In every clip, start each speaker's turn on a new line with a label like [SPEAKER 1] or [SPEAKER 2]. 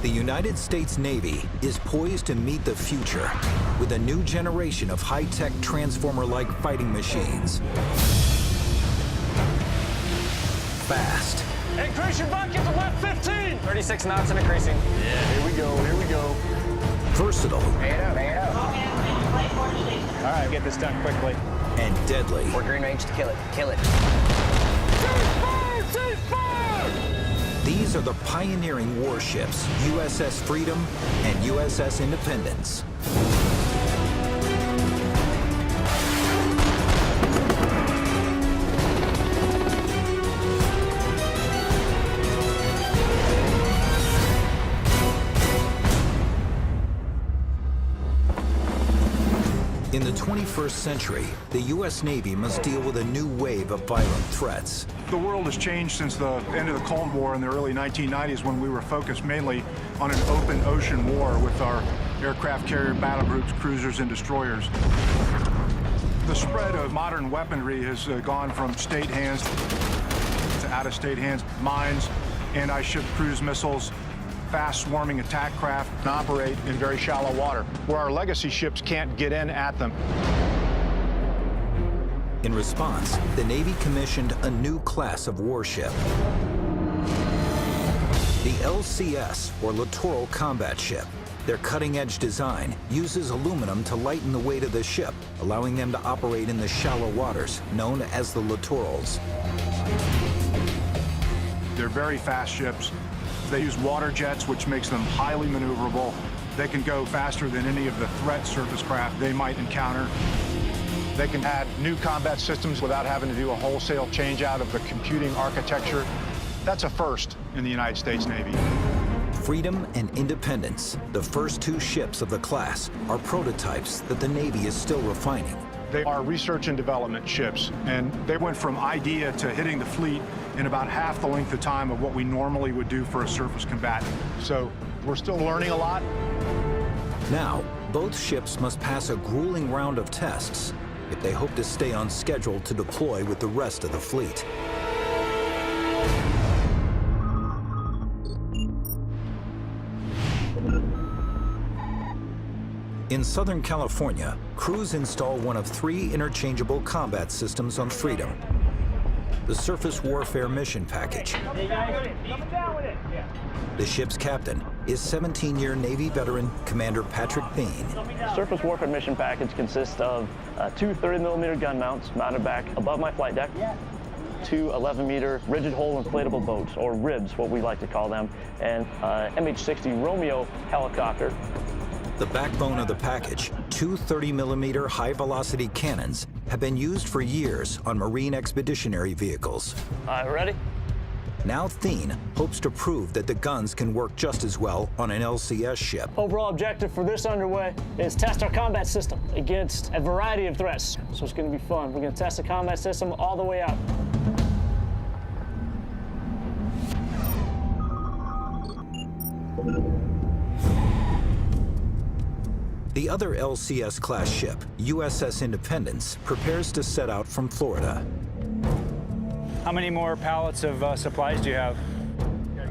[SPEAKER 1] The United States Navy is poised to meet the future with a new generation of high-tech transformer-like fighting machines. Fast.
[SPEAKER 2] Increase your bucket to left 15! 36 knots and increasing. Yeah, here we go, here we go.
[SPEAKER 1] Versatile.
[SPEAKER 2] Hang it up. All right, get this done quickly.
[SPEAKER 1] And deadly.
[SPEAKER 3] We're green range to kill it. Kill it.
[SPEAKER 2] Ceasefire! Ceasefire!
[SPEAKER 1] These are the pioneering warships, USS Freedom and USS Independence. In the 21st century, the U.S. Navy must deal with a new wave of violent threats.
[SPEAKER 4] The world has changed since the end of the Cold War in the early 1990s, when we were focused mainly on an open ocean war with our aircraft carrier battle groups, cruisers, and destroyers. The spread of modern weaponry has gone from state hands to out-of-state hands. Mines, anti-ship cruise missiles, fast-swarming attack craft can operate in very shallow water, where our legacy ships can't get in at them.
[SPEAKER 1] In response, the Navy commissioned a new class of warship. The LCS, or Littoral Combat Ship. Their cutting-edge design uses aluminum to lighten the weight of the ship, allowing them to operate in the shallow waters, known as the littorals.
[SPEAKER 4] They're very fast ships. They use water jets, which makes them highly maneuverable. They can go faster than any of the threat surface craft they might encounter. They can add new combat systems without having to do a wholesale change out of the computing architecture. That's a first in the United States Navy.
[SPEAKER 1] Freedom and Independence, the first two ships of the class, are prototypes that the Navy is still refining.
[SPEAKER 4] They are research and development ships, and they went from idea to hitting the fleet in about half the length of time of what we normally would do for a surface combatant. So we're still learning a lot.
[SPEAKER 1] Now, both ships must pass a grueling round of tests if they hope to stay on schedule to deploy with the rest of the fleet. In Southern California, crews install one of 3 interchangeable combat systems on Freedom. The Surface Warfare Mission Package. The ship's captain is 17-year Navy veteran Commander Patrick Bean.
[SPEAKER 5] Surface Warfare Mission Package consists of 2 30mm gun mounts mounted back above my flight deck, 2 11-meter rigid hull inflatable boats, or RIBs, what we like to call them, and MH-60 Romeo helicopter.
[SPEAKER 1] The backbone of the package, 2 30mm high-velocity cannons, have been used for years on Marine expeditionary vehicles.
[SPEAKER 5] Ready?
[SPEAKER 1] Now Thien hopes to prove that the guns can work just as well on an LCS ship.
[SPEAKER 5] Overall objective for this underway is test our combat system against a variety of threats. So it's going to be fun. We're going to test the combat system all the way out.
[SPEAKER 1] The other LCS-class ship, USS Independence, prepares to set out from Florida.
[SPEAKER 2] How many more pallets of supplies do you have?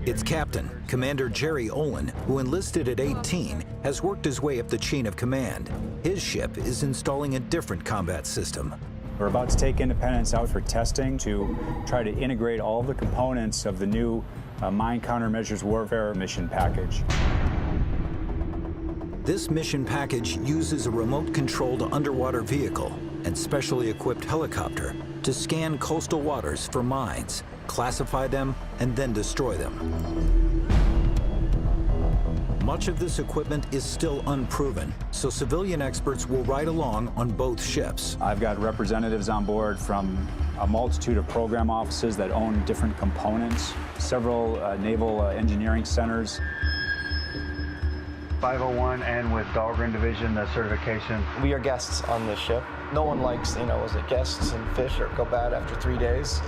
[SPEAKER 1] Its captain, Commander Jerry Olin, who enlisted at 18, has worked his way up the chain of command. His ship is installing a different combat system.
[SPEAKER 6] We're about to take Independence out for testing to try to integrate all of the components of the new Mine Countermeasures Warfare Mission Package.
[SPEAKER 1] This mission package uses a remote-controlled underwater vehicle and specially equipped helicopter to scan coastal waters for mines, classify them, and then destroy them. Much of this equipment is still unproven, so civilian experts will ride along on both ships.
[SPEAKER 6] I've got representatives on board from a multitude of program offices that own different components, several naval engineering centers.
[SPEAKER 7] 501 and with Dahlgren Division, the certification.
[SPEAKER 8] We are guests on this ship. No one likes, is it guests and fish or go bad after 3 days.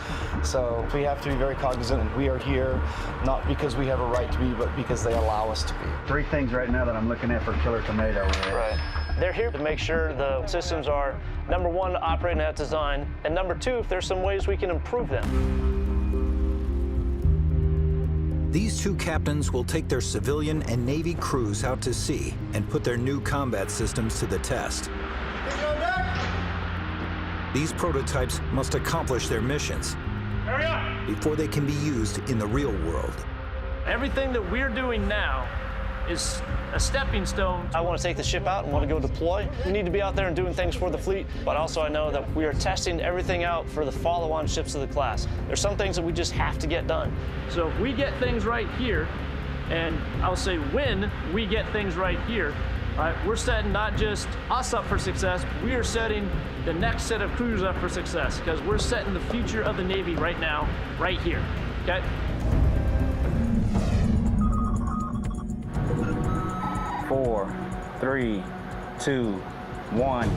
[SPEAKER 8] So we have to be very cognizant. We are here not because we have a right to be, but because they allow us to be.
[SPEAKER 7] 3 things right now that I'm looking at for Killer Tomato.
[SPEAKER 5] Right. They're here to make sure the systems are, number 1, operating at design, and number 2, if there's some ways we can improve them.
[SPEAKER 1] These two captains will take their civilian and Navy crews out to sea and put their new combat systems to the test. These prototypes must accomplish their missions before they can be used in the real world.
[SPEAKER 3] Everything that we're doing now is a stepping stone.
[SPEAKER 5] I want to take the ship out and want to go deploy. We need to be out there and doing things for the fleet, but also I know that we are testing everything out for the follow-on ships of the class. There's some things that we just have to get done.
[SPEAKER 3] So if we get things right here, and I'll say when we get things right here, right, we're setting not just us up for success, we are setting the next set of crews up for success, because we're setting the future of the Navy right now, right here, okay?
[SPEAKER 9] Four, 3, 2, 1.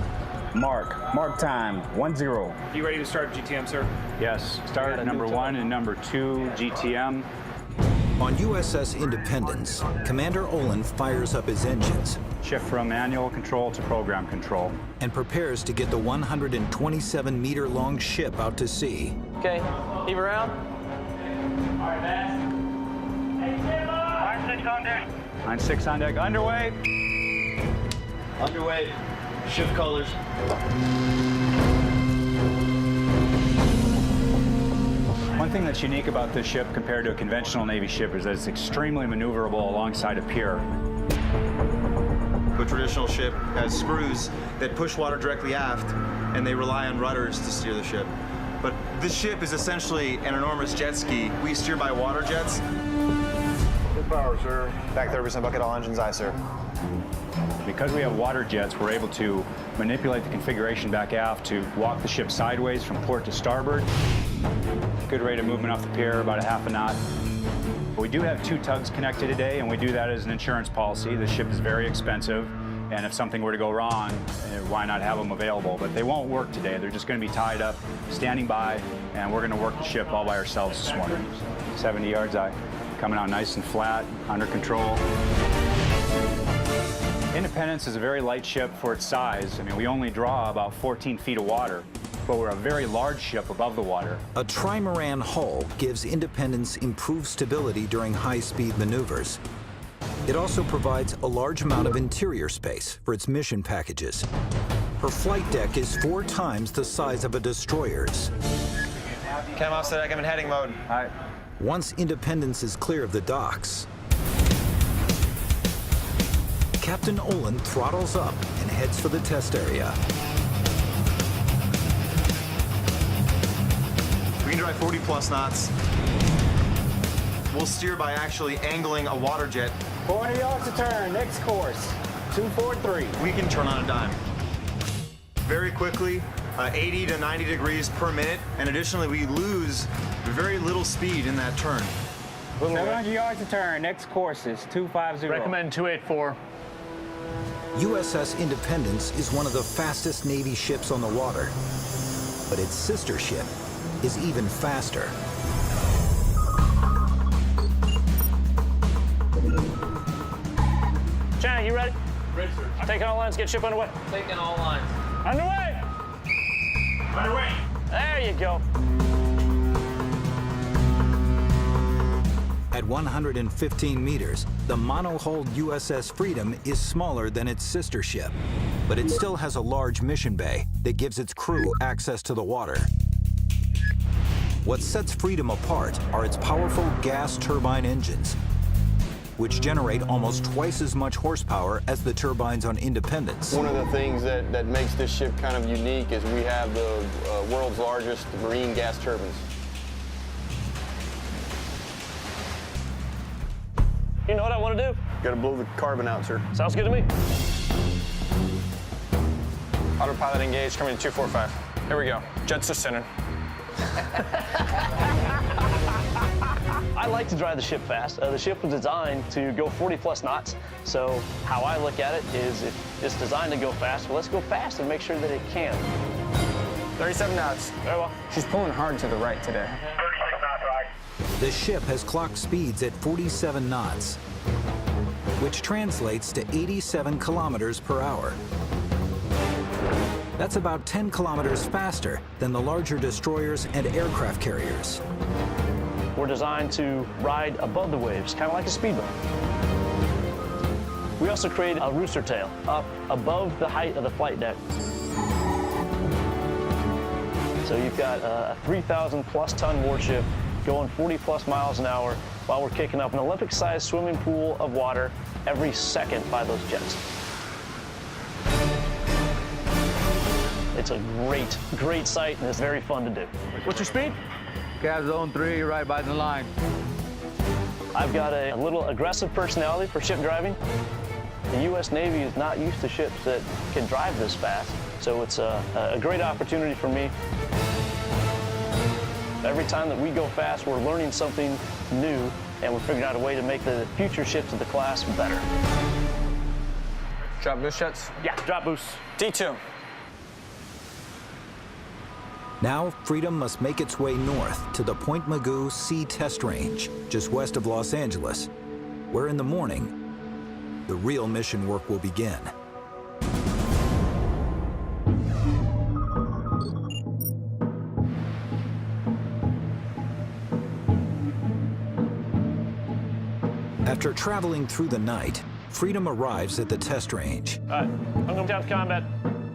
[SPEAKER 9] Mark time, 1-0.
[SPEAKER 10] You ready to start GTM, sir?
[SPEAKER 6] Yes, start number 1 and number 2 GTM.
[SPEAKER 1] On USS Independence, Commander Olin fires up his engines.
[SPEAKER 6] Shift from manual control to program control.
[SPEAKER 1] And prepares to get the 127-meter-long ship out to sea.
[SPEAKER 5] Okay, heave around.
[SPEAKER 10] All right, man. Hey, stand by. 9-6 on deck.
[SPEAKER 6] 9-6 on deck, underway.
[SPEAKER 8] Underway. Shift colors.
[SPEAKER 6] One thing that's unique about this ship compared to a conventional Navy ship is that it's extremely maneuverable alongside a pier.
[SPEAKER 11] A traditional ship has screws that push water directly aft, and they rely on rudders to steer the ship. But this ship is essentially an enormous jet ski. We steer by water jets.
[SPEAKER 7] Good power, sir.
[SPEAKER 11] Back 30% bucket, all engines aye, sir.
[SPEAKER 6] Because we have water jets, we're able to manipulate the configuration back aft to walk the ship sideways from port to starboard. Good rate of movement off the pier, about a half a knot. We do have 2 tugs connected today, and we do that as an insurance policy. The ship is very expensive, and if something were to go wrong, why not have them available? But they won't work today. They're just going to be tied up, standing by, and we're going to work the ship all by ourselves this morning. 70 yards aye. Coming out nice and flat, under control. Independence is a very light ship for its size. I mean, we only draw about 14 feet of water, but we're a very large ship above the water.
[SPEAKER 1] A trimaran hull gives Independence improved stability during high-speed maneuvers. It also provides a large amount of interior space for its mission packages. Her flight deck is 4 times the size of a destroyer's.
[SPEAKER 11] Cam off deck, I'm in heading mode.
[SPEAKER 6] All right.
[SPEAKER 1] Once Independence is clear of the docks, Captain Olin throttles up and heads for the test area.
[SPEAKER 11] We can drive 40+ knots. We'll steer by actually angling a water jet.
[SPEAKER 9] 400 yards to turn, next course, 243.
[SPEAKER 11] We can turn on a dime. Very quickly, 80 to 90 degrees per minute, and additionally, we lose very little speed in that turn.
[SPEAKER 9] 700 yards to turn, next course is 250.
[SPEAKER 3] Recommend 284.
[SPEAKER 1] USS Independence is one of the fastest Navy ships on the water, but its sister ship is even faster.
[SPEAKER 5] China, you ready?
[SPEAKER 10] Ready, sir.
[SPEAKER 5] Taking all lines, get ship underway.
[SPEAKER 3] Taking all lines.
[SPEAKER 5] Underway!
[SPEAKER 10] Underway.
[SPEAKER 5] There you go.
[SPEAKER 1] At 115 meters, the monohulled USS Freedom is smaller than its sister ship, but it still has a large mission bay that gives its crew access to the water. What sets Freedom apart are its powerful gas turbine engines, which generate almost twice as much horsepower as the turbines on Independence.
[SPEAKER 12] One of the things that makes this ship kind of unique is we have the world's largest marine gas turbines.
[SPEAKER 5] You know what I want to do?
[SPEAKER 12] Gotta blow the carbon out, sir.
[SPEAKER 5] Sounds good to me.
[SPEAKER 2] Autopilot engaged, coming to 245. Here we go. Jets to center.
[SPEAKER 5] I like to drive the ship fast. The ship was designed to go 40+ knots. So how I look at it is if it's designed to go fast, well, let's go fast and make sure that it can.
[SPEAKER 2] 37 knots.
[SPEAKER 5] Very well.
[SPEAKER 2] She's pulling hard to the right today.
[SPEAKER 10] 36 knots right.
[SPEAKER 1] The ship has clocked speeds at 47 knots, which translates to 87 kilometers per hour. That's about 10 kilometers faster than the larger destroyers and aircraft carriers.
[SPEAKER 5] were designed to ride above the waves, kind of like a speedboat. We also created a rooster tail up above the height of the flight deck. So you've got a 3,000 plus ton warship going 40 plus miles an hour while we're kicking up an Olympic-sized swimming pool of water every second by those jets. It's a great, great sight, and it's very fun to do. What's your speed?
[SPEAKER 13] Gas zone 3, right by the line.
[SPEAKER 5] I've got a little aggressive personality for ship driving. The U.S. Navy is not used to ships that can drive this fast, so it's a great opportunity for me. Every time that we go fast, we're learning something new, and we're figuring out a way to make the future ships of the class better.
[SPEAKER 2] Drop boost jets?
[SPEAKER 5] Yeah, drop boost.
[SPEAKER 2] D2.
[SPEAKER 1] Now, Freedom must make its way north to the Point Mugu Sea Test Range, just west of Los Angeles, where in the morning, the real mission work will begin. After traveling through the night, Freedom arrives at the test range.
[SPEAKER 5] All right, I'm going down to combat.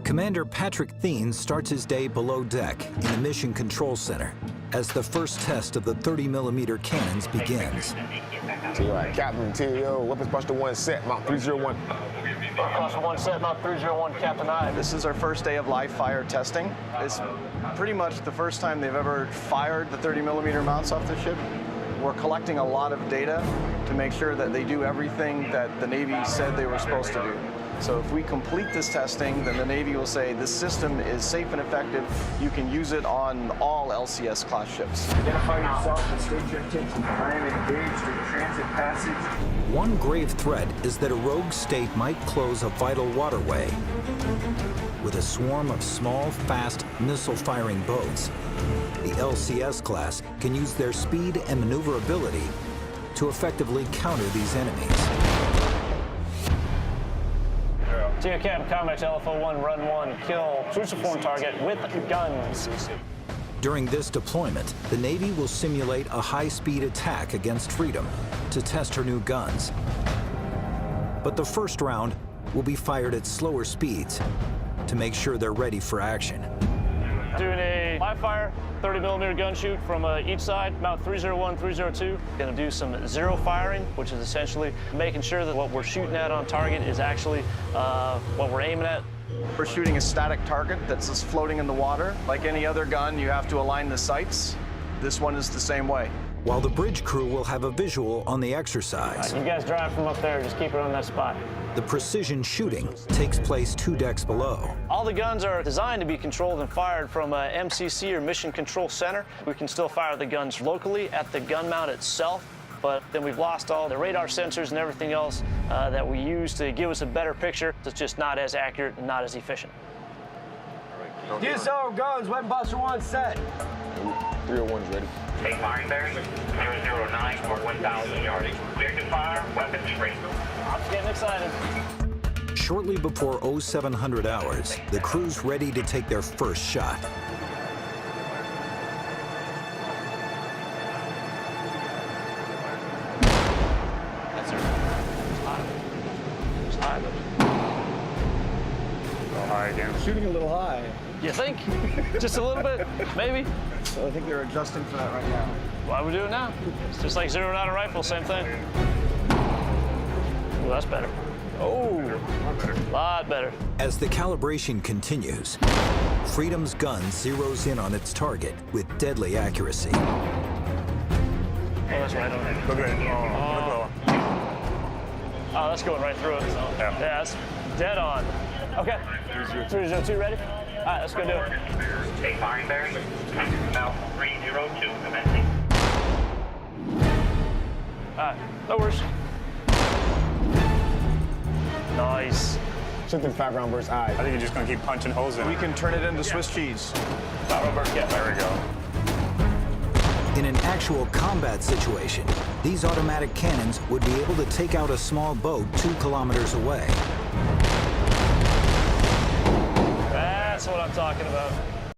[SPEAKER 1] Commander Patrick Thien starts his day below deck in the Mission Control Center as the first test of the 30mm cannons begins.
[SPEAKER 7] Captain, TAO, weapons buster 1 set, Mount 301.
[SPEAKER 5] Buster 1 set, Mount 301, Captain I.
[SPEAKER 8] This is our first day of live fire testing. It's pretty much the first time they've ever fired the 30mm mounts off the ship. We're collecting a lot of data to make sure that they do everything that the Navy said they were supposed to do. So if we complete this testing, then the Navy will say this system is safe and effective. You can use it on all LCS class ships.
[SPEAKER 7] Identify yourself and state your intention. I am engaged in transit passage.
[SPEAKER 1] One grave threat is that a rogue state might close a vital waterway. With a swarm of small, fast, missile-firing boats, the LCS class can use their speed and maneuverability to effectively counter these enemies.
[SPEAKER 5] TO Captain, Combat LFO-1, run 1, kill cruciform target with guns.
[SPEAKER 1] During this deployment, the Navy will simulate a high-speed attack against Freedom to test her new guns. But the first round will be fired at slower speeds to make sure they're ready for action.
[SPEAKER 5] Doing a live fire, 30mm gun shoot from each side, Mount 301, 302. Gonna do some zero firing, which is essentially making sure that what we're shooting at on target is actually what we're aiming at.
[SPEAKER 8] We're shooting a static target that's just floating in the water. Like any other gun, you have to align the sights. This one is the same way.
[SPEAKER 1] While the bridge crew will have a visual on the exercise.
[SPEAKER 5] You guys drive from up there, just keep it on that spot.
[SPEAKER 1] The precision shooting takes place 2 decks below.
[SPEAKER 5] All the guns are designed to be controlled and fired from a MCC or Mission Control Center. We can still fire the guns locally at the gun mount itself, but then we've lost all the radar sensors and everything else that we use to give us a better picture. It's just not as accurate and not as efficient.
[SPEAKER 9] DSO guns, weapon buster 1 set.
[SPEAKER 7] 301's ready.
[SPEAKER 10] Take firing bearing, 009 for 1,000 yards. Clear to fire, weapons free.
[SPEAKER 5] I'm just getting excited.
[SPEAKER 1] Shortly before 0700 hours, the crew's ready to take their first shot.
[SPEAKER 5] That's her. It's high, but...
[SPEAKER 6] Go high again.
[SPEAKER 8] Shooting a little high.
[SPEAKER 5] You think? Just a little bit, maybe?
[SPEAKER 8] So I think they're adjusting for that right now.
[SPEAKER 5] Why we do it now? It's just like zeroing out a rifle, same thing. Ooh, that's better. Oh, a lot better.
[SPEAKER 1] As the calibration continues, Freedom's gun zeroes in on its target with deadly accuracy.
[SPEAKER 5] Oh, that's right on there.
[SPEAKER 6] Look at it.
[SPEAKER 5] Oh, that's going right through it. Yeah, that's dead on. Okay. 302 ready? All right, let's go do it.
[SPEAKER 10] Take firing bearing, Mount 302 commencing.
[SPEAKER 5] All right, no worries. Nice.
[SPEAKER 7] Shoot them 5-round burst eyes.
[SPEAKER 6] I think you're just going to keep punching holes in it.
[SPEAKER 8] We can turn it into Swiss cheese.
[SPEAKER 6] There we go.
[SPEAKER 1] In an actual combat situation, these automatic cannons would be able to take out a small boat 2 kilometers away.
[SPEAKER 5] That's what I'm talking about.